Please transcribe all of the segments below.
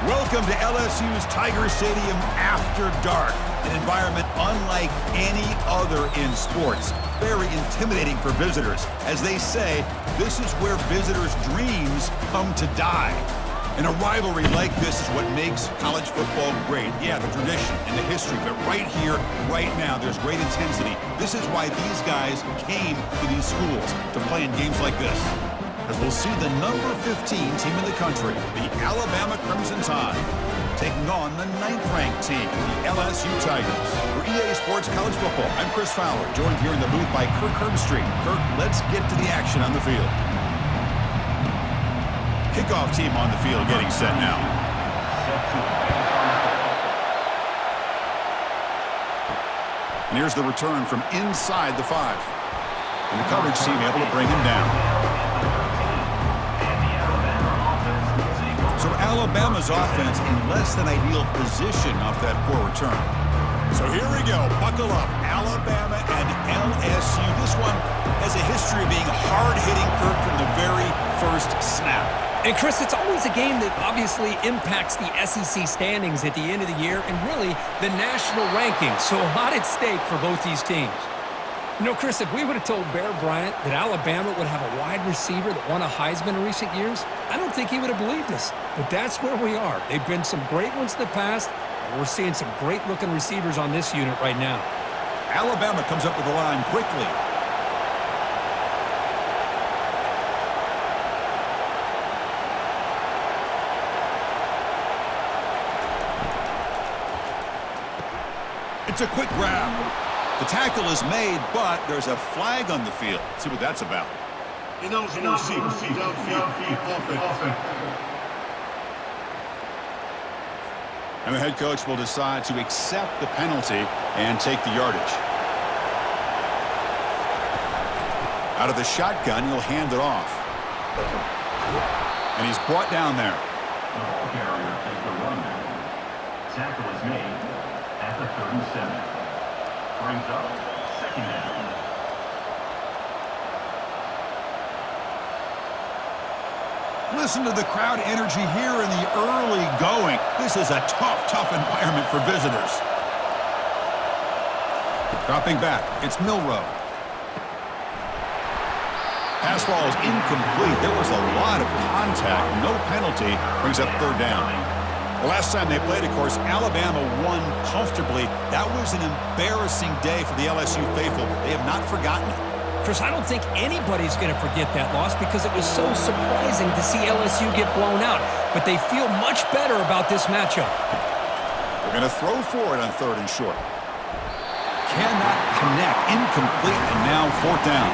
Welcome to LSU's Tiger Stadium after dark, an environment unlike any other in sports. Very intimidating for visitors. As they say, this is where visitors' dreams come to die. And a rivalry like this is what makes college football great. Yeah, the tradition and the history, but right here, right now, there's great intensity. This is why these guys came to these schools to play in games like this. As we'll see the number 15 team in the country, the Alabama Crimson Tide, taking on the 9th-ranked team, the LSU Tigers. For EA Sports College Football, I'm Chris Fowler, joined here in the booth by Kirk Herbstreit. Kirk, let's get to the action on the field. Kickoff team on the field getting set now. And here's the return from inside the 5. And the coverage team able to bring him down. So Alabama's offense in less than ideal position off that poor return. So here we go. Buckle up. Alabama and LSU. This one has a history of being hard-hitting, Kirk, from the very first snap. And, Chris, it's always a game that obviously impacts the SEC standings at the end of the year and really the national rankings. So a lot at stake for both these teams. You know, Chris, if we would have told Bear Bryant that Alabama would have a wide receiver that won a Heisman in recent years, I don't think he would have believed us. But that's where we are. They've been some great ones in the past, and we're seeing some great-looking receivers on this unit right now. Alabama comes up with the line quickly. It's a quick grab. The tackle is made, but there's a flag on the field. Let's see what that's about. And the head coach will decide to accept the penalty and take the yardage. Out of the shotgun, he'll hand it off. And he's brought down there. The ball carrier takes the run back. Tackle is made at the 37. Brings up second down. Listen to the crowd energy here in the early going. This is a tough environment for visitors. Dropping back, it's Milrow. Pass ball is incomplete. There was a lot of contact. No penalty. Brings up third down. The last time they played, of course, Alabama won comfortably. That was an embarrassing day for the LSU faithful. They have not forgotten it. Chris, I don't think anybody's going to forget that loss because it was so surprising to see LSU get blown out. But they feel much better about this matchup. They're going to throw for it on 3rd and short. Cannot connect. Incomplete, and now 4th down.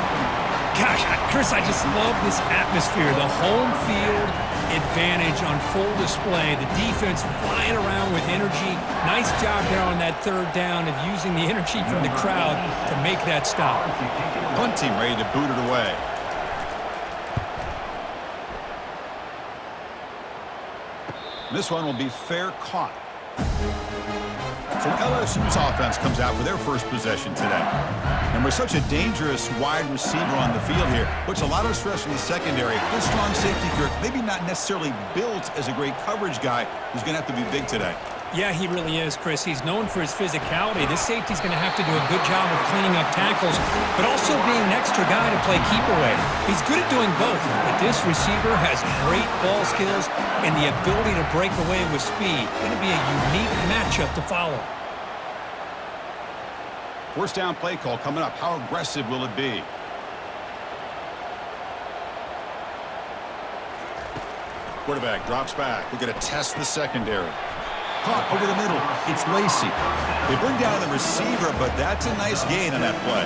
Gosh, Chris, I just love this atmosphere. The home field advantage on full display. The defense flying around with energy. Nice job there on that 3rd down of using the energy from the crowd to make that stop. Punt team ready to boot it away. This one will be fair caught. So LSU's offense comes out for their first possession today. And with such a dangerous wide receiver on the field here, puts a lot of stress on the secondary. This strong safety, Kirk, maybe not necessarily built as a great coverage guy, who's going to have to be big today. Yeah, he really is, Chris. He's known for his physicality. This safety's going to have to do a good job of cleaning up tackles, but also being an extra guy to play keep away. He's good at doing both, but this receiver has great ball skills and the ability to break away with speed. Going to be a unique matchup to follow. First down play call coming up. How aggressive will it be? Quarterback drops back. We're going to test the secondary. Caught over the middle. It's Lacey. They bring down the receiver, but that's a nice gain on that play.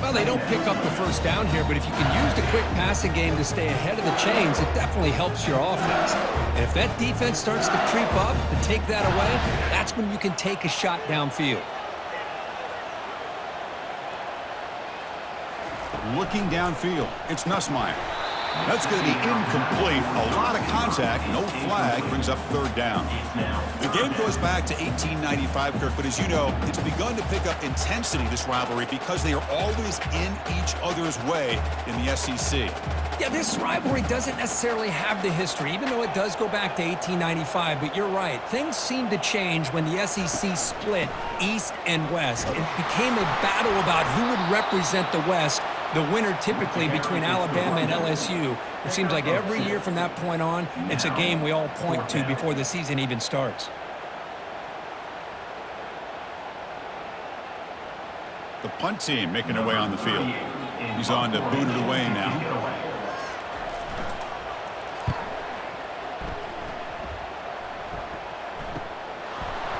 Well, they don't pick up the first down here, but if you can use the quick passing game to stay ahead of the chains, it definitely helps your offense. And if that defense starts to creep up and take that away, that's when you can take a shot downfield. Looking downfield, it's Nussmeier. That's going to be incomplete. A lot of contact, no flag, brings up third down. The game goes back to 1895, Kirk, but as you know, it's begun to pick up intensity, this rivalry, because they are always in each other's way in the SEC. Yeah, this rivalry doesn't necessarily have the history, even though it does go back to 1895, but you're right. Things seem to change when the SEC split East and West. It became a battle about who would represent the West, the winner typically between Alabama and LSU. It seems like every year from that point on, it's a game we all point to before the season even starts. The punt team making their way on the field. He's on to boot it away now.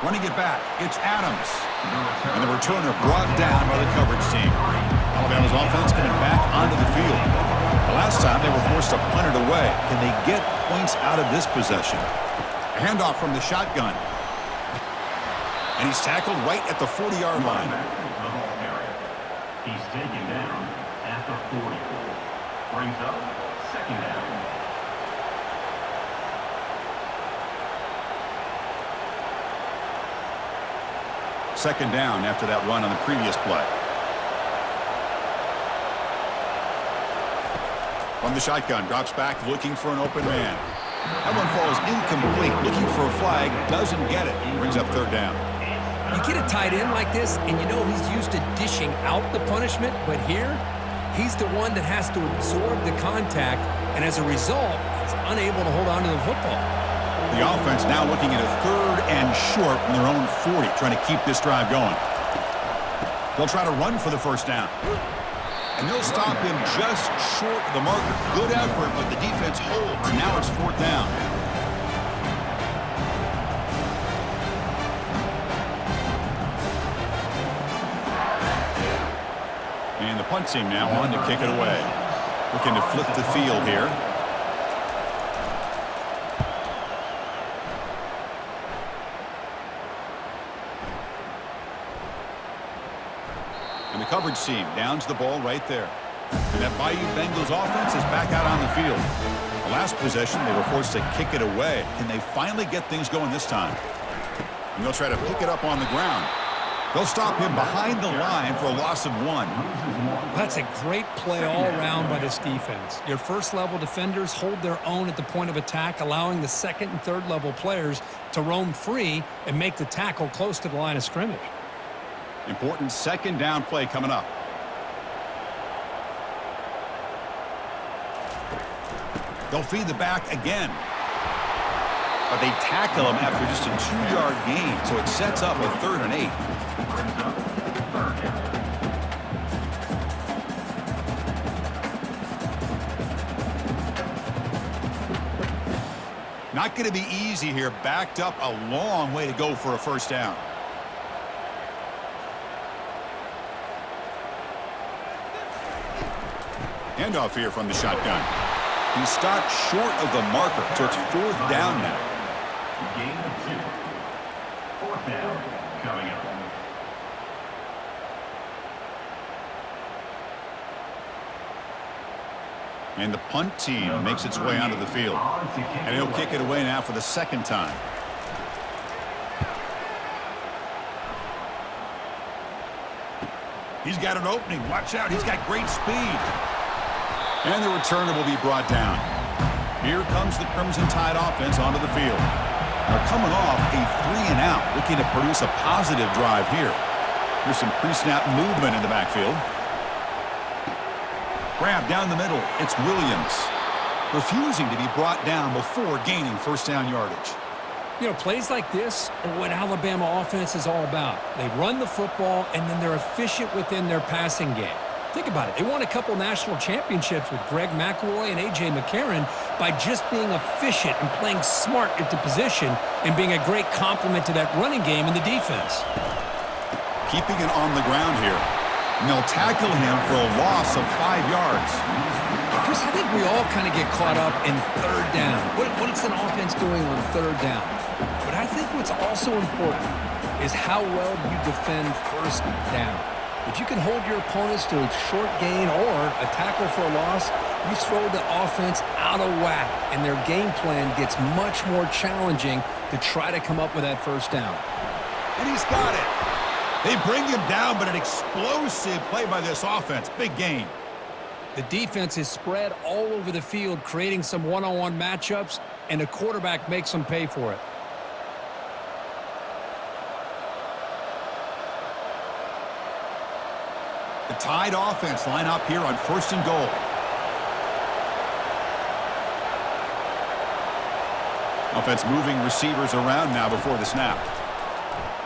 Running it back, it's Adams. And the returner brought down by the coverage team. Alabama's offense coming back onto the field. The last time they were forced to punt it away. Can they get points out of this possession? A handoff from the shotgun. And he's tackled right at the 40-yard line. He's taken down at the 40. Brings up second down. Second down after that run on the previous play. From the shotgun, drops back looking for an open man. That one falls incomplete, looking for a flag, doesn't get it. Brings up third down. You get a tight end like this, and you know he's used to dishing out the punishment, but here, he's the one that has to absorb the contact, and as a result, he's unable to hold on to the football. The offense now looking at a third and short from their own 40, trying to keep this drive going. They'll try to run for the first down. And they'll stop him just short of the marker. Good effort, but the defense holds. Now it's fourth down. And the punt team now on to kick it away. Looking to flip the field here. And the coverage team downs the ball right there. And that Bayou Bengals offense is back out on the field. The last possession, they were forced to kick it away. Can they finally get things going this time? And they'll try to pick it up on the ground. They'll stop him behind the line for a loss of 1. That's a great play all around by this defense. Your first-level defenders hold their own at the point of attack, allowing the second and third-level players to roam free and make the tackle close to the line of scrimmage. Important second down play coming up. They'll feed the back again. But they tackle him after just a 2-yard gain, so it sets up a 3rd and 8. Not going to be easy here. Backed up a long way to go for a first down. Handoff here from the shotgun. He stopped short of the marker, so it's fourth down now. Gain of 2. Fourth down coming up. And the punt team makes its way onto the field. And he'll kick it away now for the second time. He's got an opening. Watch out. He's got great speed. And the returner will be brought down. Here comes the Crimson Tide offense onto the field. They're coming off a 3-and-out, looking to produce a positive drive here. Here's some pre-snap movement in the backfield. Grab down the middle. It's Williams. Refusing to be brought down before gaining first down yardage. You know, plays like this are what Alabama offense is all about. They run the football, and then they're efficient within their passing game. Think about it. They won a couple national championships with Greg McElroy and A.J. McCarron by just being efficient and playing smart at the position and being a great complement to that running game in the defense. Keeping it on the ground here. And they'll tackle him for a loss of 5 yards. Chris, I think we all kind of get caught up in third down. What is an offense doing on third down? But I think what's also important is how well you defend first down. If you can hold your opponents to a short gain or a tackle for a loss, You throw the offense out of whack, and their game plan gets much more challenging to try to come up with that first down. And he's got it. They bring him down, but an explosive play by this offense. Big gain. The defense is spread all over the field, creating some one-on-one matchups, and the quarterback makes them pay for it. The tied offense line up here on 1st and goal. Offense moving receivers around now before the snap.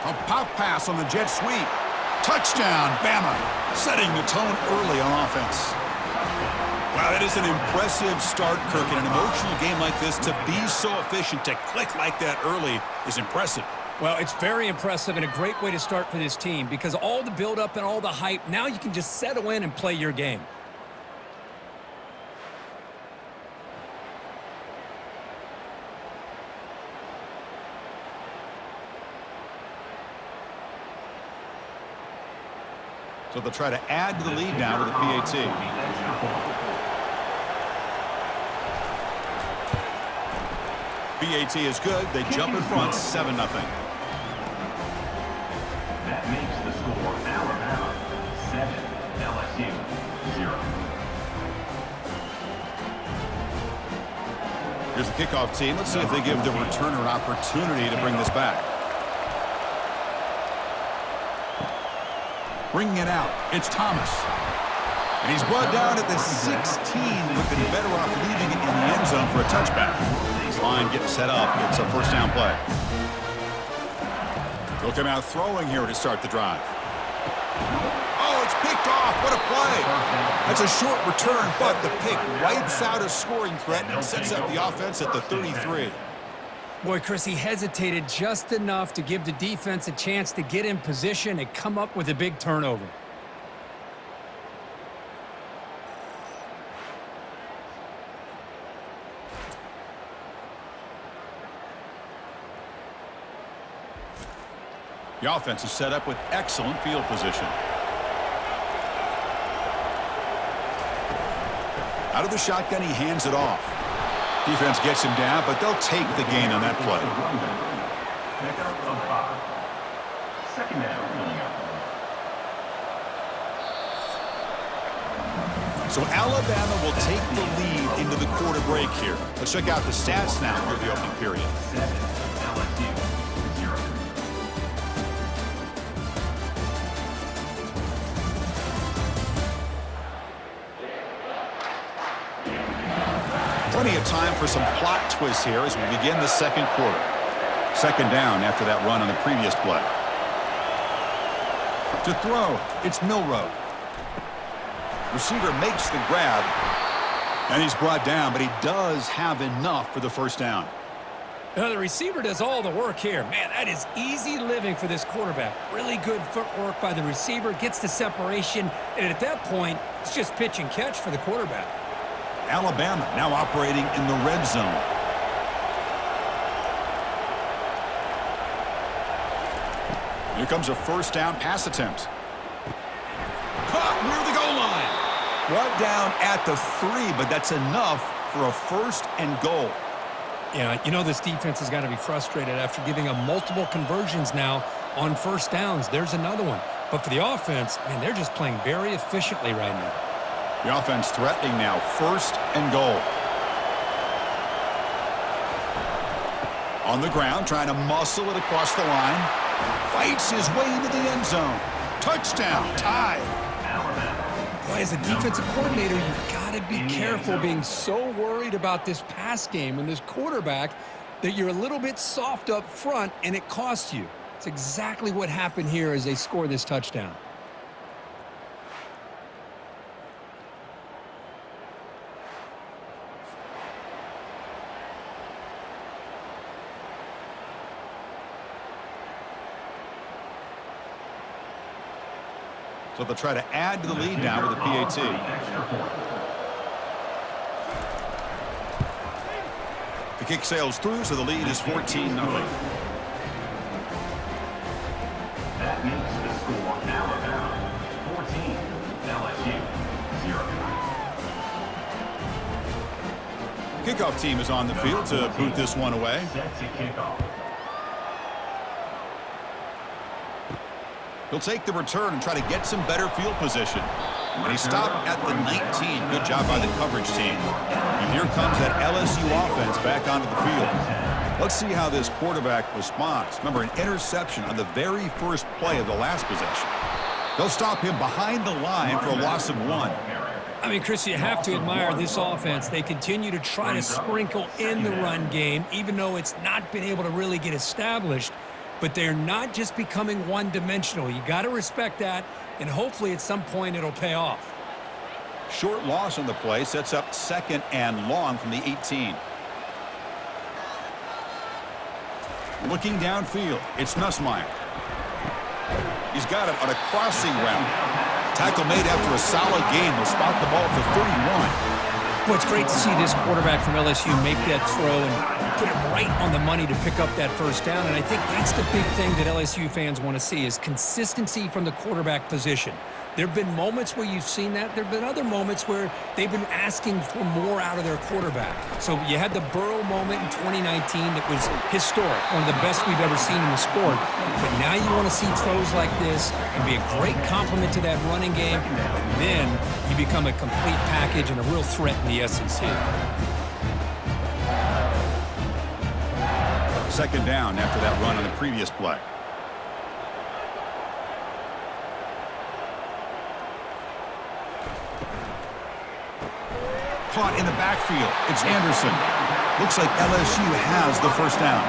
A pop pass on the jet sweep. Touchdown, Bama. Setting the tone early on offense. Wow, that is an impressive start, Kirk. In an emotional game like this, to be so efficient, to click like that early is impressive. Well, it's very impressive and a great way to start for this team because all the build-up and all the hype, now you can just settle in and play your game. So they'll try to add to the lead now with a PAT. PAT is good. They jump in front 7-0. That makes the score Alabama 7, LSU 0. Here's the kickoff team. Let's see if they give the returner an opportunity to bring this back. Bringing it out, it's Thomas. And he's brought down at the 16. Would have been better off leaving it in the end zone for a touchback. This line getting set up. It's a first down play. They'll come out throwing here to start the drive. Oh, it's picked off. What a play. That's a short return, but the pick wipes out a scoring threat and sets up the offense at the 33. Boy, Chris, he hesitated just enough to give the defense a chance to get in position and come up with a big turnover. The offense is set up with excellent field position. Out of the shotgun, he hands it off. Defense gets him down, but they'll take the gain on that play. Pickup of 5. Second down coming up. So Alabama will take the lead into the quarter break here. Let's check out the stats now for the opening period. 7, LSU 0. Plenty of time for some plot twists here as we begin the second quarter. Second down after that run on the previous play. To throw, it's Milroe. Receiver makes the grab, and he's brought down, but he does have enough for the first down. The receiver does all the work here. Man, that is easy living for this quarterback. Really good footwork by the receiver, gets the separation, and at that point, it's just pitch and catch for the quarterback. Alabama now operating in the red zone. Here comes a first down pass attempt. Caught near the goal line. Brought down at the 3, but that's enough for a first and goal. Yeah, you know this defense has got to be frustrated after giving them multiple conversions now on first downs. There's another one. But for the offense, man, they're just playing very efficiently right now. The offense threatening now, first and goal. On the ground, trying to muscle it across the line. Fights his way into the end zone. Touchdown, tie. Boy, as a defensive coordinator, you've got to be careful being so worried about this pass game and this quarterback that you're a little bit soft up front and it costs you. It's exactly what happened here as they score this touchdown. So they'll try to add to the lead now with a PAT. The kick sails through, so the lead is 14-0. That makes the score Alabama 14, LSU 0. Kickoff team is on the field to boot this one away. Set to kick off. He'll take the return and try to get some better field position. And he stopped at the 19. Good job by the coverage team. And here comes that LSU offense back onto the field. Let's see how this quarterback responds. Remember, an interception on the very first play of the last possession. They'll stop him behind the line for a loss of 1. I mean, Chris, you have to admire this offense. They continue to try to sprinkle in the run game, even though it's not been able to really get established. But they're not just becoming one-dimensional. You got to respect that, and hopefully at some point it'll pay off. Short loss on the play sets up 2nd and long from the 18. Looking downfield, it's Nussmeier. He's got it on a crossing route. Tackle made after a solid gain. Will spot the ball for 31. Well, it's great to see this quarterback from LSU make that throw and put it right on the money to pick up that first down. And I think that's the big thing that LSU fans want to see is consistency from the quarterback position. There have been moments where you've seen that. There have been other moments where they've been asking for more out of their quarterback. So you had the Burrow moment in 2019 that was historic, one of the best we've ever seen in the sport. But now you want to see throws like this and be a great complement to that running game. And then you become a complete package and a real threat in the SEC. 2nd down after that run on the previous play. Caught in the backfield. It's Anderson. Looks like LSU has the first down.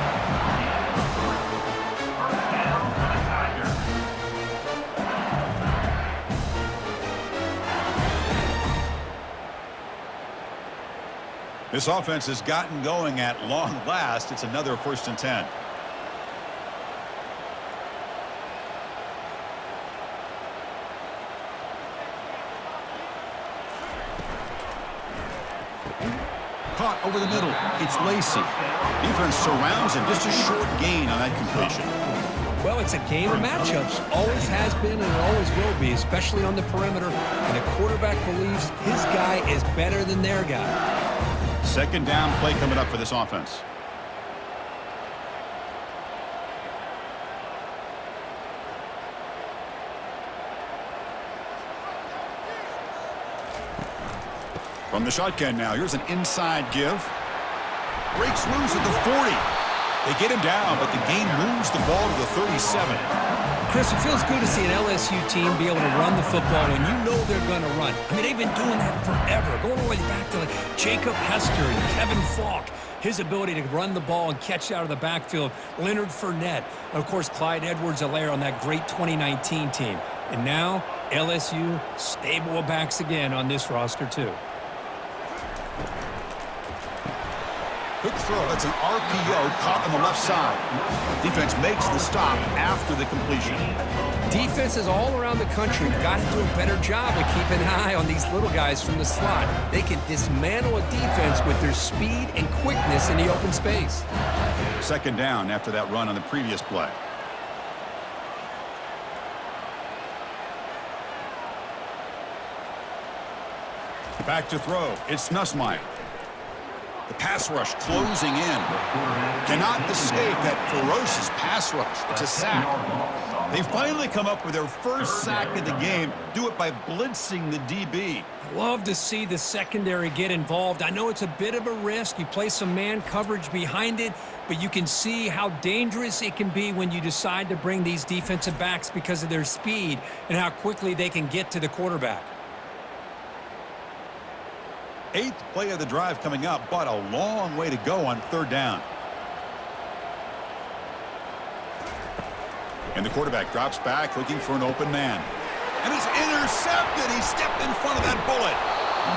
This offense has gotten going at long last. It's another 1st and 10. Caught over the middle. It's Lacey. Defense surrounds him. Just a short gain on that completion. Well, it's a game of matchups. Always has been and it always will be, especially on the perimeter. And the quarterback believes his guy is better than their guy. 2nd down play coming up for this offense. From the shotgun now, here's an inside give. Breaks loose at the 40. They get him down, but the gain moves the ball to the 37. Chris, it feels good to see an LSU team be able to run the football when you know they're going to run. I mean, they've been doing that forever, going all the way back to like Jacob Hester and Kevin Falk. His ability to run the ball and catch out of the backfield. Leonard Fournette. And of course, Clyde Edwards-Helaire on that great 2019 team. And now, LSU stable of backs again on this roster, too. Quick throw. That's an RPO caught on the left side. Defense makes the stop after the completion. Defenses all around the country have got to do a better job of keeping an eye on these little guys from the slot. They can dismantle a defense with their speed and quickness in the open space. 2nd down after that run on the previous play. Back to throw. It's Nussmeier. The pass rush closing in. Cannot escape that ferocious pass rush. It's a sack. They finally come up with their first sack of the game. Do it by blitzing the DB. Love to see the secondary get involved. I know it's a bit of a risk. You play some man coverage behind it, but you can see how dangerous it can be when you decide to bring these defensive backs because of their speed and how quickly they can get to the quarterback. 8th play of the drive coming up, but a long way to go on 3rd down. And the quarterback drops back looking for an open man. And he's intercepted. He stepped in front of that bullet.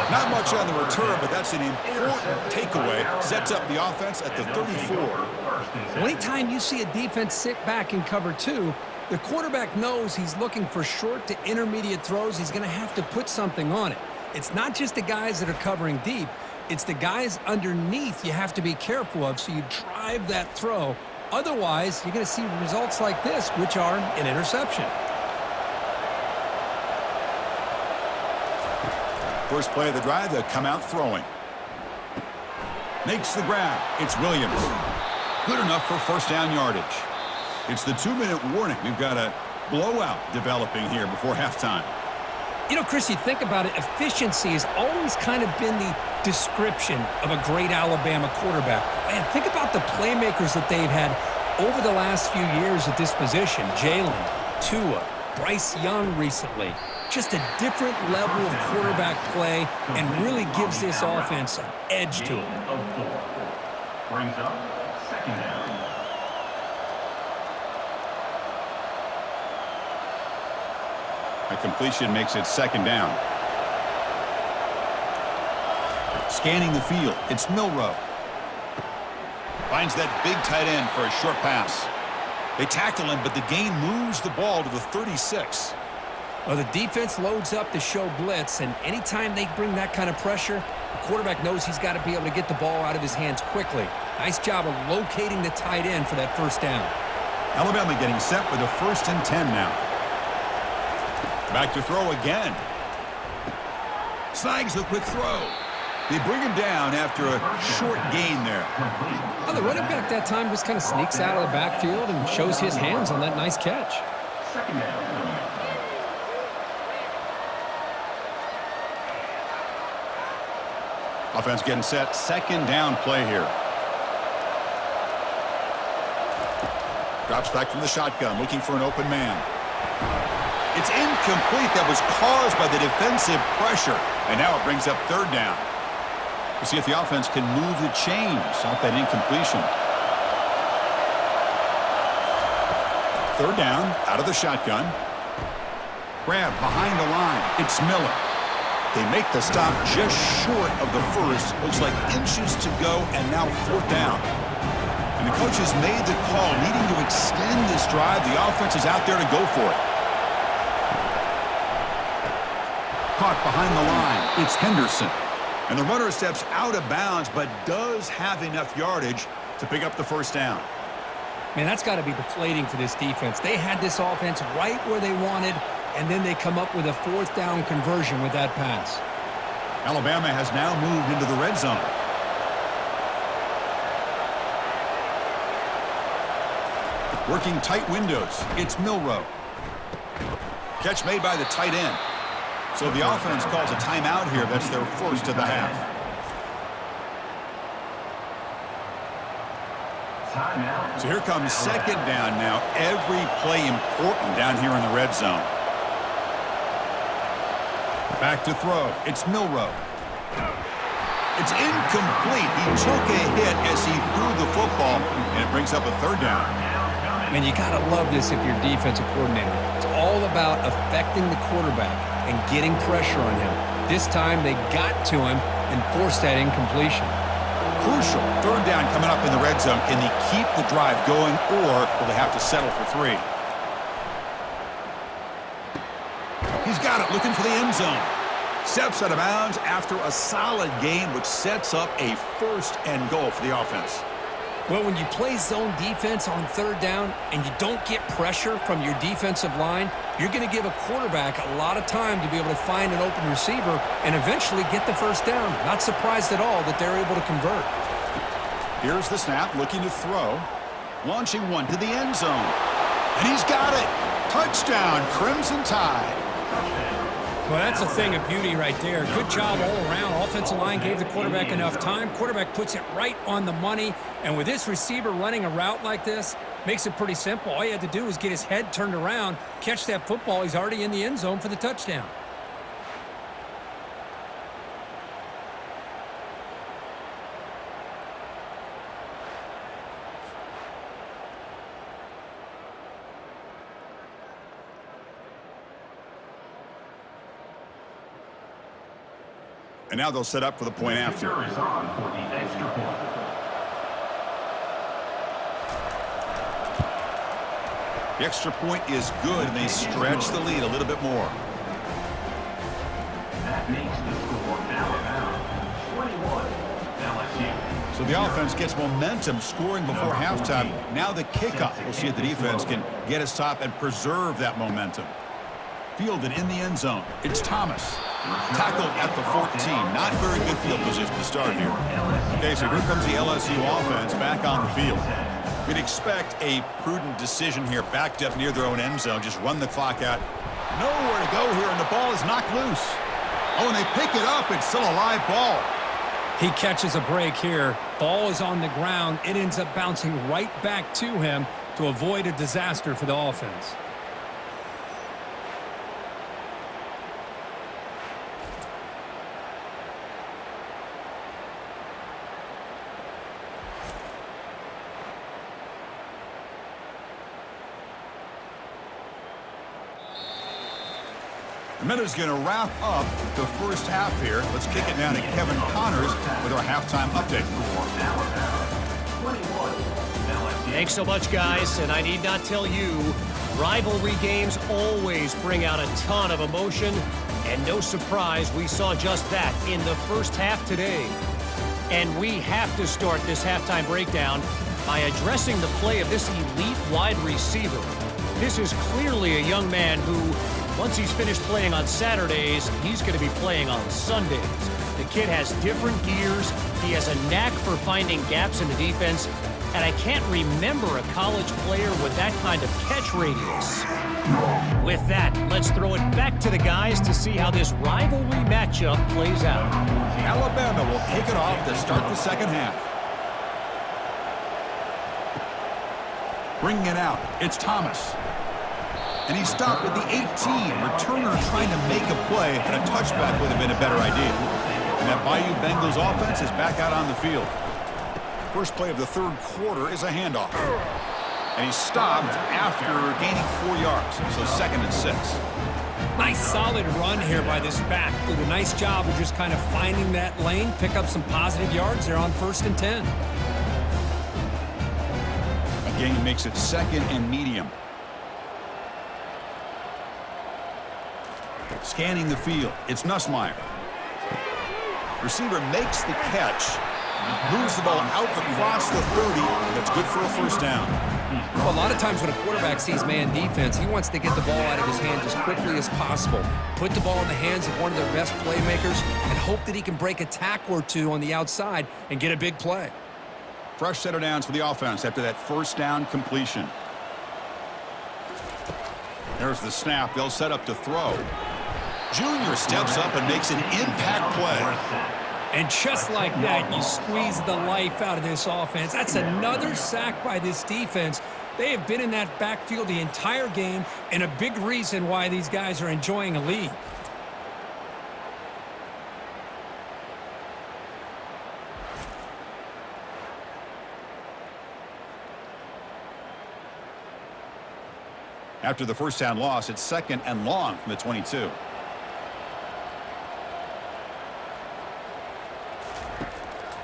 Not much on the return, but that's an important takeaway. Sets up the offense at the 34. Anytime you see a defense sit back in cover 2, the quarterback knows he's looking for short to intermediate throws. He's going to have to put something on it. It's not just the guys that are covering deep. It's the guys underneath you have to be careful of, so you drive that throw. Otherwise, you're going to see results like this, which are an interception. First play of the drive, they'll come out throwing. Makes the grab. It's Williams. Good enough for first down yardage. It's the 2-minute warning. We've got a blowout developing here before halftime. You know, Chris, you think about it, efficiency has always kind of been the description of a great Alabama quarterback. Man, think about the playmakers that they've had over the last few years at this position. Jalen, Tua, Bryce Young recently. Just a different level of quarterback play and really gives this offense an edge to it. Brings up second down. A completion makes it second down. Scanning the field, it's Milroe. Finds that big tight end for a short pass. They tackle him, but the gain moves the ball to the 36. Well, the defense loads up to show blitz, and anytime they bring that kind of pressure, the quarterback knows he's got to be able to get the ball out of his hands quickly. Nice job of locating the tight end for that first down. Alabama getting set with a 1st and 10 now. Back to throw again. Snags the quick throw. They bring him down after a short gain there. Well, the running back that time just kind of sneaks out of the backfield and shows his hands on that nice catch. Second down. Offense getting set. Second down play here. Drops back from the shotgun, looking for an open man. It's incomplete. That was caused by the defensive pressure. And now it brings up third down. We'll see if the offense can move the chains off that incompletion. Third down, out of the shotgun. Grab behind the line. It's Miller. They make the stop just short of the first. Looks like inches to go, and now fourth down. And the coach has made the call, needing to extend this drive. The offense is out there to go for it. Caught behind the line. It's Henderson. And the runner steps out of bounds, but does have enough yardage to pick up the first down. Man, that's got to be deflating for this defense. They had this offense right where they wanted, and then they come up with a fourth down conversion with that pass. Alabama has now moved into the red zone. Working tight windows. It's Milroe. Catch made by the tight end. So the offense calls a timeout here. That's their first of the half. Timeout. So here comes second down now. Every play important down here in the red zone. Back to throw. It's Milroe. It's incomplete. He took a hit as he threw the football, and it brings up a third down. Man, you got to love this if you're defensive coordinator. It's all about affecting the quarterback and getting pressure on him. This time they got to him and forced that incompletion. Crucial. Third down coming up in the red zone. Can they keep the drive going, or will they have to settle for 3? He's got it, looking for the end zone. Steps out of bounds after a solid gain, which sets up a 1st and goal for the offense. Well, when you play zone defense on third down and you don't get pressure from your defensive line, you're going to give a quarterback a lot of time to be able to find an open receiver and eventually get the first down. Not surprised at all that they're able to convert. Here's the snap, looking to throw. Launching one to the end zone. And he's got it. Touchdown, Crimson Tide. Well, that's a thing of beauty right there. Good job all around. Offensive line gave the quarterback enough time. Quarterback puts it right on the money. And with this receiver running a route like this, makes it pretty simple. All you had to do was get his head turned around, catch that football. He's already in the end zone for the touchdown. And now they'll set up for the point after. Kicker is on for the extra point. The extra point is good, and they stretch the lead a little bit more. That makes the score Alabama 21, LSU. So the offense gets momentum, scoring before halftime. Now the kickoff. We'll see if the defense can get a stop and preserve that momentum. Fielded in the end zone. It's Thomas. Tackled at the 14. Not very good field position to start here. Okay, so here comes the LSU offense back on the field. We'd expect a prudent decision here, backed up near their own end zone. Just run the clock out. Nowhere to go here, and the ball is knocked loose. Oh, and they pick it up. It's still a live ball. He catches a break here. Ball is on the ground. It ends up bouncing right back to him to avoid a disaster for the offense. The minute's going to wrap up the first half here. Let's kick it down to Kevin Connors with our halftime update. Thanks so much, guys, and I need not tell you, rivalry games always bring out a ton of emotion, and no surprise we saw just that in the first half today. And we have to start this halftime breakdown by addressing the play of this elite wide receiver. This is clearly a young man who, once he's finished playing on Saturdays, he's going to be playing on Sundays. The kid has different gears. He has a knack for finding gaps in the defense. And I can't remember a college player with that kind of catch radius. With that, let's throw it back to the guys to see how this rivalry matchup plays out. Alabama will kick it off to start the second half. Bringing it out, it's Thomas. And he stopped with the 18. Returner trying to make a play, and a touchback would have been a better idea. And that Bayou Bengals offense is back out on the field. First play of the third quarter is a handoff. And he stopped after gaining 4 yards, so 2nd and 6. Nice solid run here by this back. Did a nice job of just kind of finding that lane, pick up some positive yards there on 1st and 10. Again, makes it 2nd and medium. Scanning the field, it's Nussmeier. Receiver makes the catch, moves the ball out across the 30, and that's good for a first down. Well, a lot of times when a quarterback sees man defense, he wants to get the ball out of his hands as quickly as possible, put the ball in the hands of one of their best playmakers, and hope that he can break a tackle or two on the outside and get a big play. Fresh set of downs for the offense after that first down completion. There's the snap. They'll set up to throw. Junior steps up and makes an impact play. And just like that, you squeeze the life out of this offense. That's another sack by this defense. They have been in that backfield the entire game, and a big reason why these guys are enjoying a lead. After the first down loss, it's 2nd and long from the 22.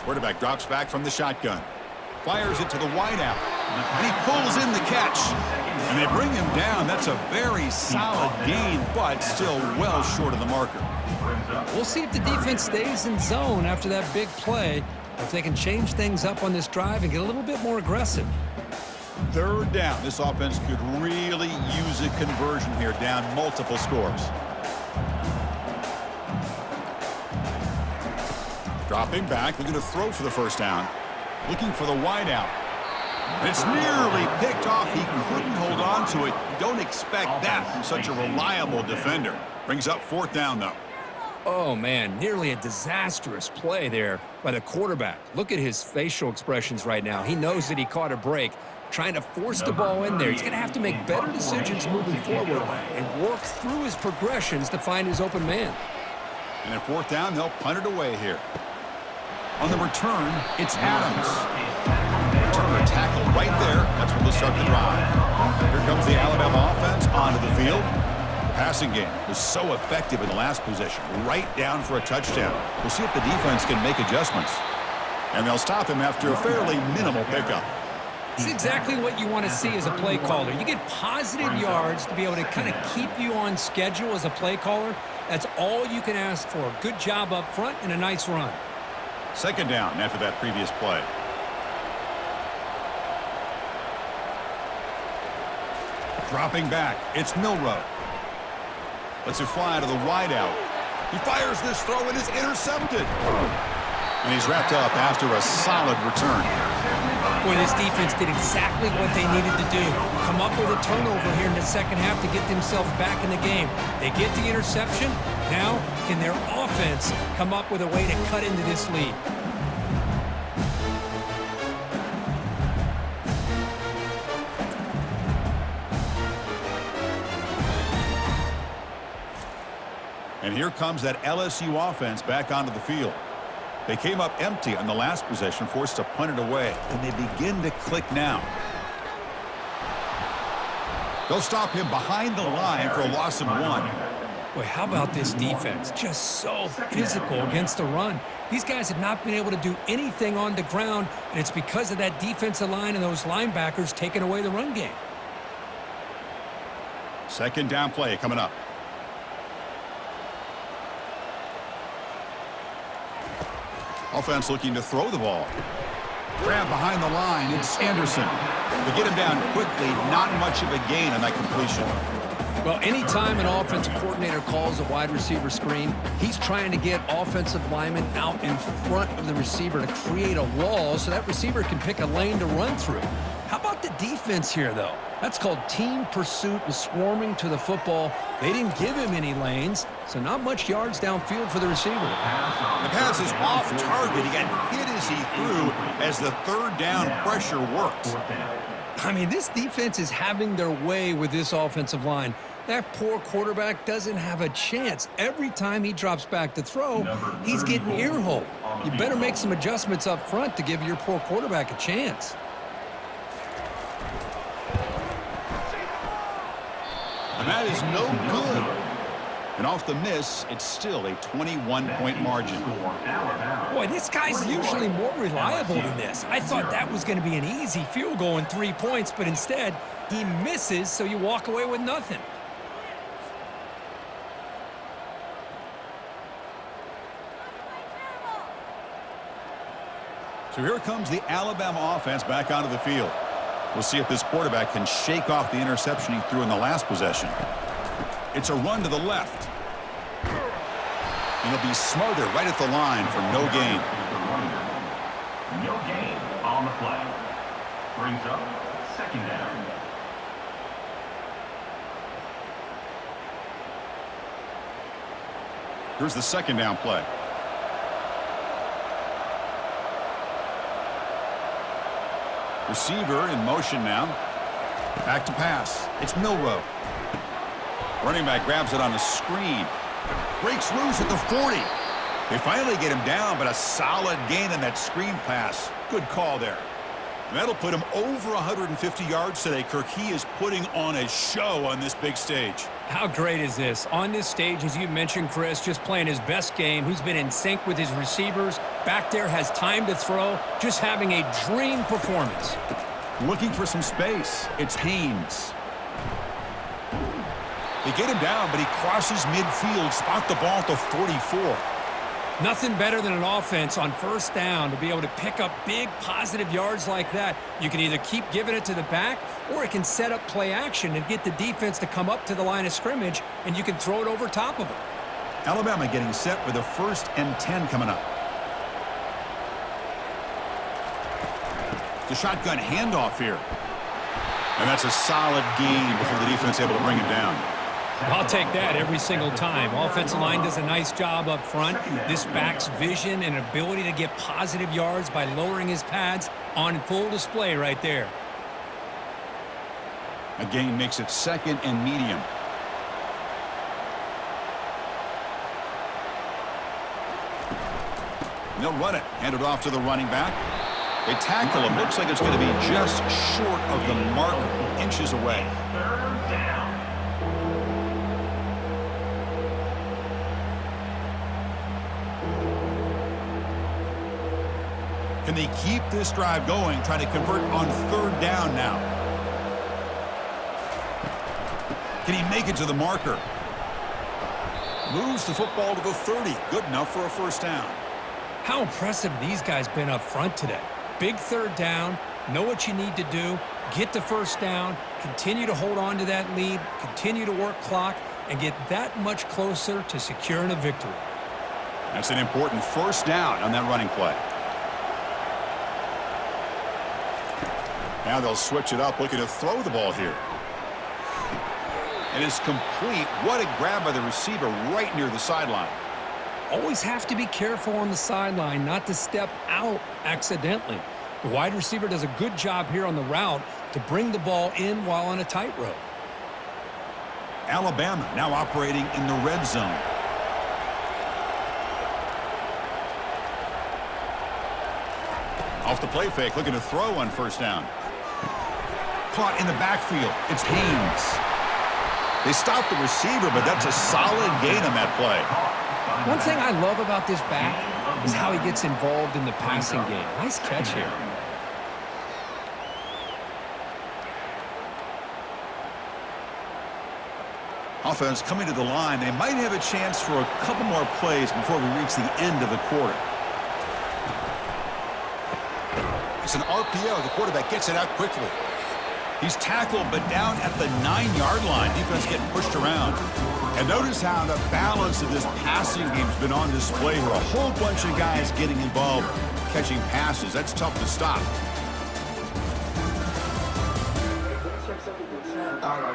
Quarterback drops back from the shotgun. Fires it to the wideout. And he pulls in the catch. And they bring him down. That's a very solid gain, but still well short of the marker. We'll see if the defense stays in zone after that big play, or if they can change things up on this drive and get a little bit more aggressive. 3rd down. This offense could really use a conversion here, down multiple scores. Dropping back, looking to throw for the first down. Looking for the wideout. It's nearly picked off. He couldn't hold on to it. Don't expect that from such a reliable defender. Brings up 4th down, though. Oh, man, nearly a disastrous play there by the quarterback. Look at his facial expressions right now. He knows that he caught a break, trying to force the ball in there. He's going to have to make better decisions moving forward and work through his progressions to find his open man. And at 4th down, they'll punt it away here. On the return, it's Adams. Returner tackle right there. That's where they'll start the drive. Here comes the Alabama offense onto the field. The passing game was so effective in the last possession, right down for a touchdown. We'll see if the defense can make adjustments. And they'll stop him after a fairly minimal pickup. It's exactly what you want to see as a play caller. You get positive yards to be able to kind of keep you on schedule as a play caller. That's all you can ask for. Good job up front and a nice run. 2nd down after that previous play. Dropping back, it's Milroe. Lets it fly to the wideout. He fires this throw and is intercepted. And he's wrapped up after a solid return. Boy, this defense did exactly what they needed to do. Come up with a turnover here in the second half to get themselves back in the game. They get the interception. Now, can their offense come up with a way to cut into this lead? And here comes that LSU offense back onto the field. They came up empty on the last possession, forced to punt it away, and they begin to click now. They'll stop him behind the line for a loss of 1. Boy, how about this defense? Just so physical against the run. These guys have not been able to do anything on the ground, and it's because of that defensive line and those linebackers taking away the run game. Second down play coming up. Offense looking to throw the ball. Grab behind the line. It's Anderson. To get him down quickly, not much of a gain on that completion. Well, anytime an offensive coordinator calls a wide receiver screen, he's trying to get offensive linemen out in front of the receiver to create a wall so that receiver can pick a lane to run through. How about the defense here, though? That's called team pursuit and swarming to the football. They didn't give him any lanes, so not much yards downfield for the receiver. The pass is off target. He got hit as he threw as the third down pressure worked. I mean, this defense is having their way with this offensive line. That poor quarterback doesn't have a chance. Every time he drops back to throw, he's getting ear-hole. You better make some adjustments up front to give your poor quarterback a chance. And that is no good. And off the miss, it's still a 21-point margin. Boy, this guy's usually more reliable than this. I thought that was going to be an easy field goal and 3 points, but instead, he misses, so you walk away with nothing. So here comes the Alabama offense back onto the field. We'll see if this quarterback can shake off the interception he threw in the last possession. It's a run to the left. And he'll be smothered right at the line for no gain. No gain on the play. Brings up second down. Here's the second down play. Receiver in motion now. Back to pass. It's Milroe. Running back grabs it on a screen. Breaks loose at the 40. They finally get him down, but a solid gain on that screen pass. Good call there. And that'll put him over 150 yards today, Kirk. He is putting on a show on this big stage. How great is this? On this stage, as you mentioned, Chris, just playing his best game. He's been in sync with his receivers. Back there, has time to throw. Just having a dream performance. Looking for some space. It's Haynes. They get him down, but he crosses midfield. Spot the ball at the 44. Nothing better than an offense on first down to be able to pick up big positive yards like that. You can either keep giving it to the back, or it can set up play action and get the defense to come up to the line of scrimmage, and you can throw it over top of it. Alabama getting set with a 1st and 10 coming up. The shotgun handoff here. And that's a solid gain before the defense able to bring him down. I'll take that every single time. Offensive line does a nice job up front. This back's vision and ability to get positive yards by lowering his pads on full display right there. A gain makes it 2nd and medium. And they'll run it. Hand it off to the running back. They tackle him. Looks like it's going to be just short of the mark, inches away. Third down. Can they keep this drive going, trying to convert on 3rd down now? Can he make it to the marker? Moves the football to the 30. Good enough for a 1st down. How impressive these guys been up front today. Big 3rd down, know what you need to do, get the 1st down, continue to hold on to that lead, continue to work clock, and get that much closer to securing a victory. That's an important first down on that running play. Now they'll switch it up, looking to throw the ball here. And it's complete. What a grab by the receiver right near the sideline. Always have to be careful on the sideline not to step out accidentally. The wide receiver does a good job here on the route to bring the ball in while on a tightrope. Alabama now operating in the red zone. Off the play fake, looking to throw on first down. Caught in the backfield. It's Haynes. They stopped the receiver, but that's a solid gain on that play. One thing I love about this back is how he gets involved in the passing game. Nice catch here. Offense coming to the line. They might have a chance for a couple more plays before we reach the end of the quarter. It's an RPO. The quarterback gets it out quickly. He's tackled, but down at the 9-yard line. Defense getting pushed around. And notice how the balance of this passing game's been on display here. A whole bunch of guys getting involved, catching passes. That's tough to stop.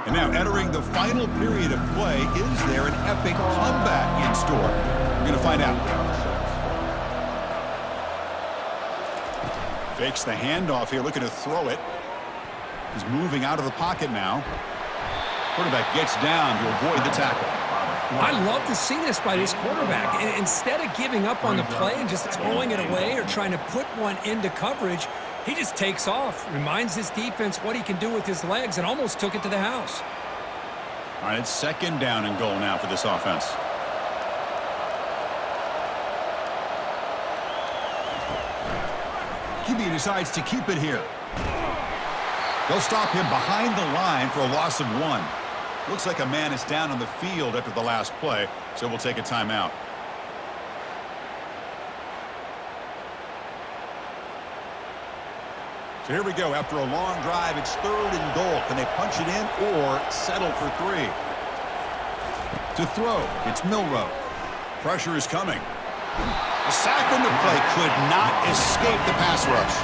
And now entering the final period of play, is there an epic comeback in store? We're going to find out. Fakes the handoff here, looking to throw it. He's moving out of the pocket now. Quarterback gets down to avoid the tackle. I love to see this by this quarterback. And instead of giving up on the play and just throwing it away or trying to put one into coverage, he just takes off, reminds his defense what he can do with his legs, and almost took it to the house. All right, it's second down and goal now for this offense. QB decides to keep it here. They'll stop him behind the line for a loss of 1. Looks like a man is down on the field after the last play, so we'll take a timeout. So here we go. After a long drive, it's third and goal. Can they punch it in or settle for 3? To throw, it's Milroe. Pressure is coming. A sack on the play could not escape the pass rush.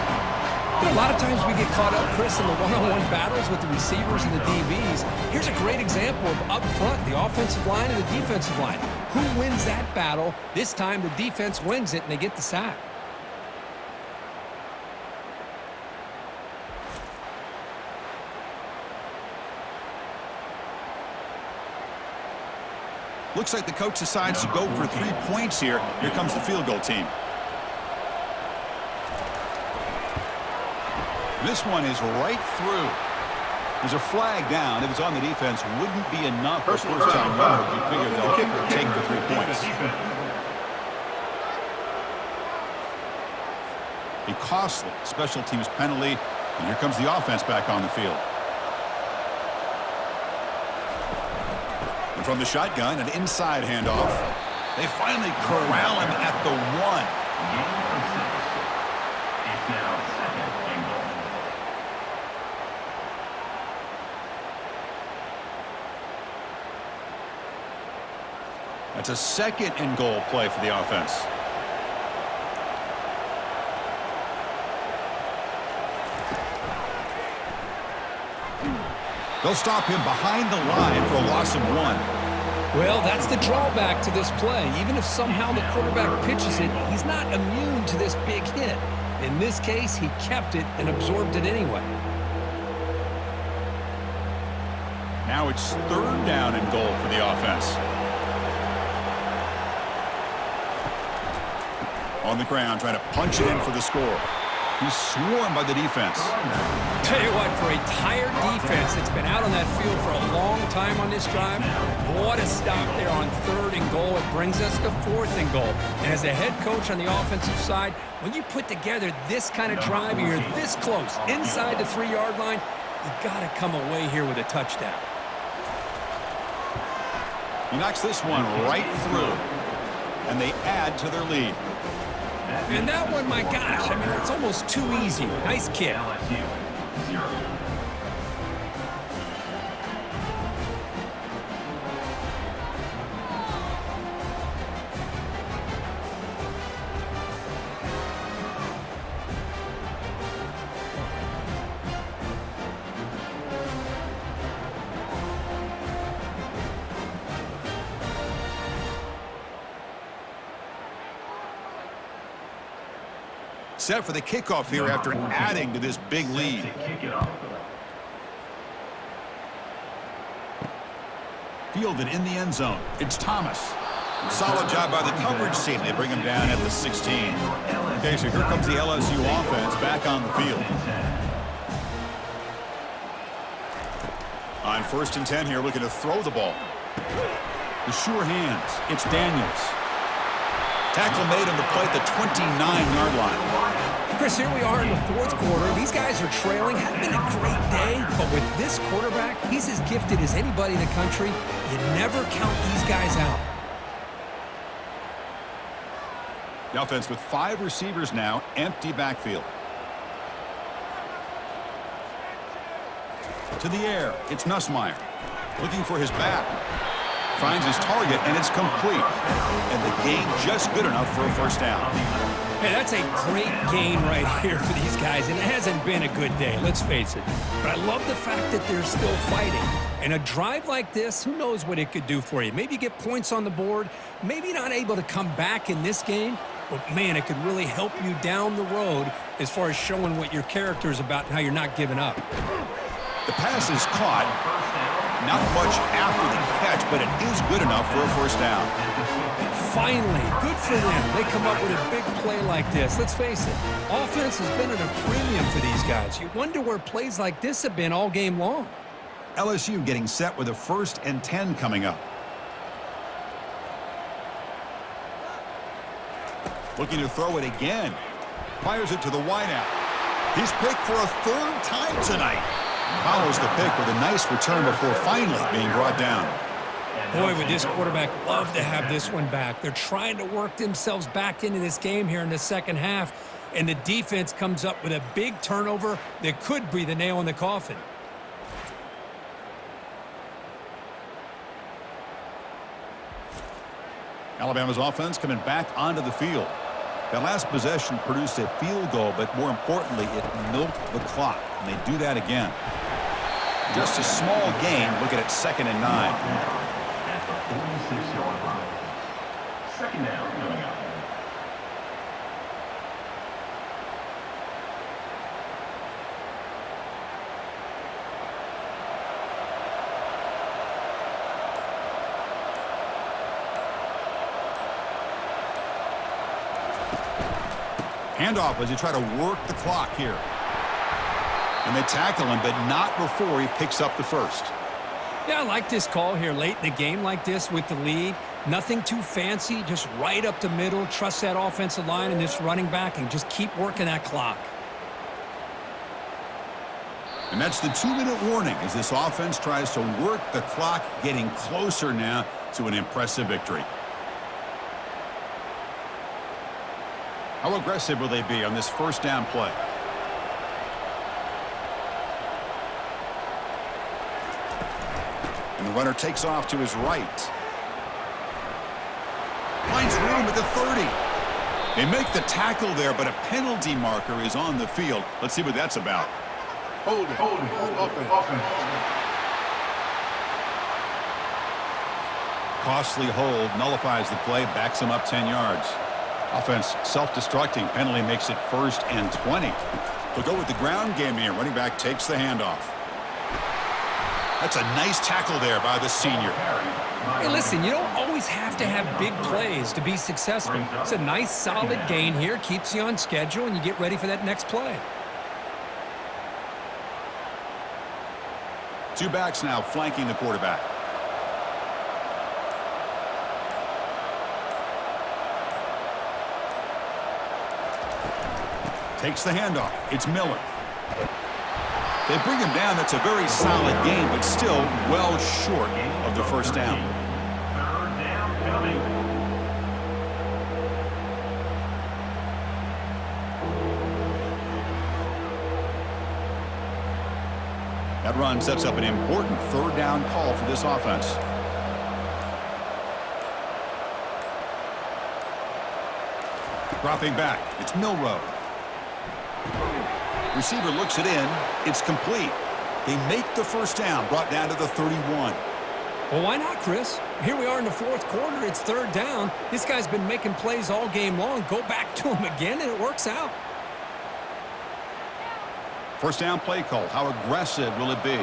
A lot of times we get caught up, Chris, in the one-on-one battles with the receivers and the DBs. Here's a great example of up front, the offensive line and the defensive line. Who wins that battle? This time the defense wins it and they get the sack. Looks like the coach decides to go for 3 points here. Here comes the field goal team. This one is right through. There's a flag down. If it's on the defense, wouldn't be enough for first-time yard. You figure they'll take the 3 points. A costly special teams penalty. And here comes the offense back on the field. And from the shotgun, an inside handoff. They finally corral him at the 1. It's now second and goal. That's a second and goal play for the offense. They'll stop him behind the line for a loss of 1. Well, that's the drawback to this play. Even if somehow the quarterback pitches it, he's not immune to this big hit. In this case, he kept it and absorbed it anyway. Now it's third down and goal for the offense. On the ground, trying to punch it in for the score. He's swarmed by the defense. Tell you what, for a tired defense that's been out on that field for a long time on this drive, what a stop there on third and goal. It brings us to fourth and goal. And as a head coach on the offensive side, when you put together this kind of drive, you're this close, inside the 3-yard line, you've got to come away here with a touchdown. He knocks this one right through, and they add to their lead. And that one, my gosh, I mean, it's almost too easy. Nice kick. LSU 0. set for the kickoff here after adding to this big lead. Kick it off. Fielded in the end zone. It's Thomas. Solid job by the coverage team. They bring him down at the 16. Okay, so here comes the LSU offense back on the field. On 1st and 10 here, looking to throw the ball. The sure hands. It's Daniels. Tackle made on the play at the 29-yard line. Chris, here we are in the 4th quarter. These guys are trailing. Hadn't been a great day, but with this quarterback, he's as gifted as anybody in the country. You never count these guys out. The offense with 5 receivers now, empty backfield. To the air, it's Nussmeier. Looking for his back. Finds his target, and it's complete. And the gain just good enough for a first down. Hey, that's a great gain right here for these guys, and it hasn't been a good day, let's face it. But I love the fact that they're still fighting. And a drive like this, who knows what it could do for you. Maybe you get points on the board, maybe not able to come back in this game, but man, it could really help you down the road as far as showing what your character is about and how you're not giving up. The pass is caught. Not much after the catch, but it is good enough for a first down. Finally, good for them. They come up with a big play like this. Let's face it, offense has been at a premium for these guys. You wonder where plays like this have been all game long. LSU getting set with a 1st and 10 coming up. Looking to throw it again. Fires it to the wideout. He's picked for a 3rd time tonight. Follows the pick with a nice return before finally being brought down. Boy, would this quarterback love to have this one back. They're trying to work themselves back into this game here in the second half, and the defense comes up with a big turnover that could be the nail in the coffin. Alabama's offense coming back onto the field. That last possession produced a field goal, but more importantly, it milked the clock. And they do that again. Just a small gain. Look at it, 2nd and 9. At the 46-yard line. 2nd down coming up. Handoff as you try to work the clock here. And they tackle him, but not before he picks up the first. Yeah, I like this call here late in the game like this with the lead. Nothing too fancy, just right up the middle. Trust that offensive line and this running back and just keep working that clock. And that's the 2-minute warning as this offense tries to work the clock, getting closer now to an impressive victory. How aggressive will they be on this first down play? And the runner takes off to his right. Finds room at the 30. They make the tackle there, but a penalty marker is on the field. Let's see what that's about. Hold offense. Costly hold, nullifies the play, backs him up 10 yards. Offense self-destructing. Penalty makes it 1st and 20. We'll go with the ground game here. Running back takes the handoff. That's a nice tackle there by the senior. Hey, listen, you don't always have to have big plays to be successful. It's a nice, solid gain here. Keeps you on schedule, and you get ready for that next play. 2 backs now flanking the quarterback. Takes the handoff. It's Miller. They bring him down. That's a very solid gain, but still well short of the first down. 3rd down coming. That run sets up an important 3rd down call for this offense. Dropping back. It's Milroe. Receiver looks it in. It's complete. They make the first down, brought down to the 31. Well, why not, Chris? Here we are in the 4th quarter. It's 3rd down. This guy's been making plays all game long. Go back to him again, and it works out. First down play call. How aggressive will it be?